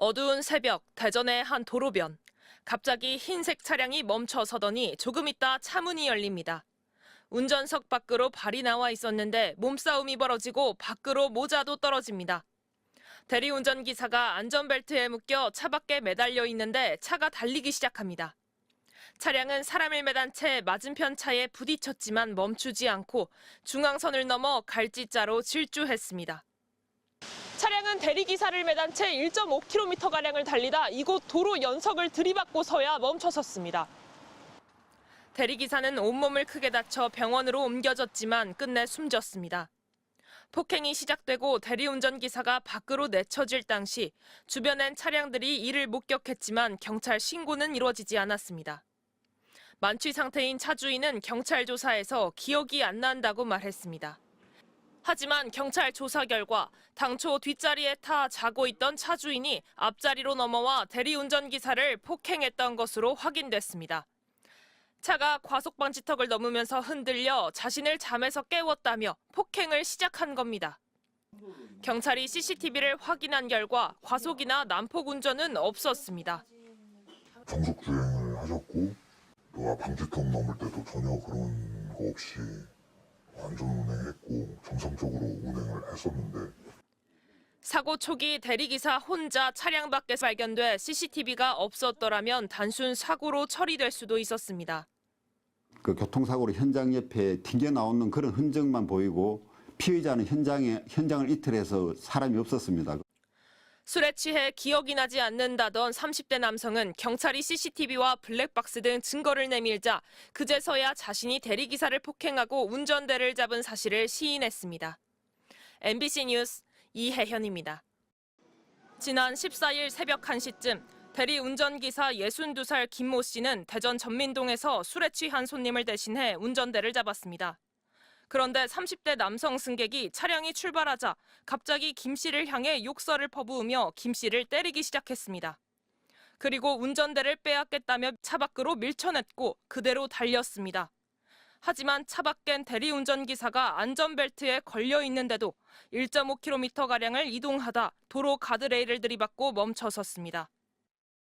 어두운 새벽, 대전의 한 도로변. 갑자기 흰색 차량이 멈춰 서더니 조금 있다 차 문이 열립니다. 운전석 밖으로 발이 나와 있었는데 몸싸움이 벌어지고 밖으로 모자도 떨어집니다. 대리운전기사가 안전벨트에 묶여 차 밖에 매달려 있는데 차가 달리기 시작합니다. 차량은 사람을 매단 채 맞은편 차에 부딪혔지만 멈추지 않고 중앙선을 넘어 갈지자로 질주했습니다. 차량은 대리기사를 매단 채 1.5km가량을 달리다 이곳 도로 연석을 들이받고서야 멈춰섰습니다. 대리기사는 온몸을 크게 다쳐 병원으로 옮겨졌지만 끝내 숨졌습니다. 폭행이 시작되고 대리운전기사가 밖으로 내쳐질 당시 주변엔 차량들이 이를 목격했지만 경찰 신고는 이루어지지 않았습니다. 만취 상태인 차 주인은 경찰 조사에서 기억이 안 난다고 말했습니다. 하지만 경찰 조사 결과 당초 뒷자리에 타 자고 있던 차 주인이 앞자리로 넘어와 대리운전기사를 폭행했던 것으로 확인됐습니다. 차가 과속방지턱을 넘으면서 흔들려 자신을 잠에서 깨웠다며 폭행을 시작한 겁니다. 경찰이 CCTV를 확인한 결과 과속이나 난폭 운전은 없었습니다. 정속 주행을 하셨고 또 방지턱 넘을 때도 전혀 그런 거 없이 안전 운행했고 정상적으로 운행을 했었는데 사고 초기 대리기사 혼자 차량 밖에서 발견돼 CCTV가 없었더라면 단순 사고로 처리될 수도 있었습니다. 그 교통사고로 현장 옆에 튕겨 나오는 그런 흔적만 보이고 피의자는 현장을 이틀해서 사람이 없었습니다. 술에 취해 기억이 나지 않는다던 30대 남성은 경찰이 CCTV와 블랙박스 등 증거를 내밀자 그제서야 자신이 대리기사를 폭행하고 운전대를 잡은 사실을 시인했습니다. MBC 뉴스 이혜현입니다. 지난 14일 새벽 1시쯤 대리운전기사 62살 김모 씨는 대전 전민동에서 술에 취한 손님을 대신해 운전대를 잡았습니다. 그런데 30대 남성 승객이 차량이 출발하자 갑자기 김 씨를 향해 욕설을 퍼부으며 김 씨를 때리기 시작했습니다. 그리고 운전대를 빼앗겠다며 차 밖으로 밀쳐냈고 그대로 달렸습니다. 하지만 차 밖엔 대리운전기사가 안전벨트에 걸려 있는데도 1.5km가량을 이동하다 도로 가드레일을 들이받고 멈춰섰습니다.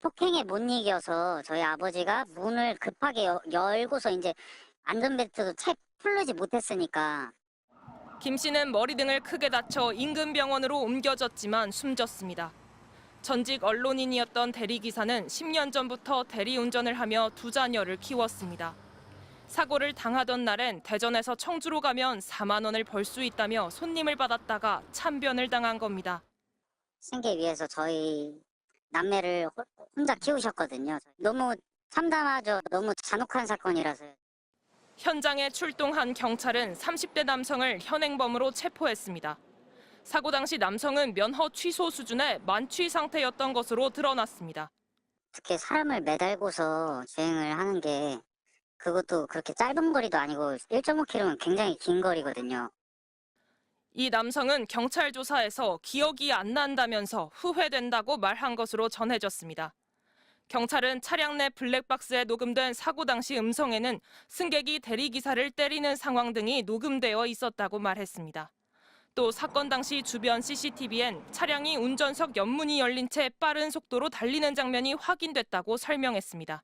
폭행에 못 이겨서 저희 아버지가 문을 급하게 열고서 이제 안전벨트도 채 풀르지 못했으니까. 김 씨는 머리 등을 크게 다쳐 인근 병원으로 옮겨졌지만 숨졌습니다. 전직 언론인이었던 대리기사는 10년 전부터 대리운전을 하며 두 자녀를 키웠습니다. 사고를 당하던 날엔 대전에서 청주로 가면 4만 원을 벌 수 있다며 손님을 받았다가 참변을 당한 겁니다. 생계 위해서 저희 남매를 혼자 키우셨거든요. 너무 참담하죠. 너무 잔혹한 사건이라서요. 현장에 출동한 경찰은 30대 남성을 현행범으로 체포했습니다. 사고 당시 남성은 면허 취소 수준의 만취 상태였던 것으로 드러났습니다. 특히 사람을 매달고서 주행을 하는 게 그것도 그렇게 짧은 거리도 아니고 1.5km면 굉장히 긴 거리거든요. 이 남성은 경찰 조사에서 기억이 안 난다면서 후회된다고 말한 것으로 전해졌습니다. 경찰은 차량 내 블랙박스에 녹음된 사고 당시 음성에는 승객이 대리기사를 때리는 상황 등이 녹음되어 있었다고 말했습니다. 또 사건 당시 주변 CCTV엔 차량이 운전석 옆문이 열린 채 빠른 속도로 달리는 장면이 확인됐다고 설명했습니다.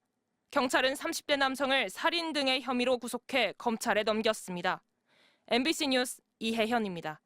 경찰은 30대 남성을 살인 등의 혐의로 구속해 검찰에 넘겼습니다. MBC 뉴스 이혜현입니다.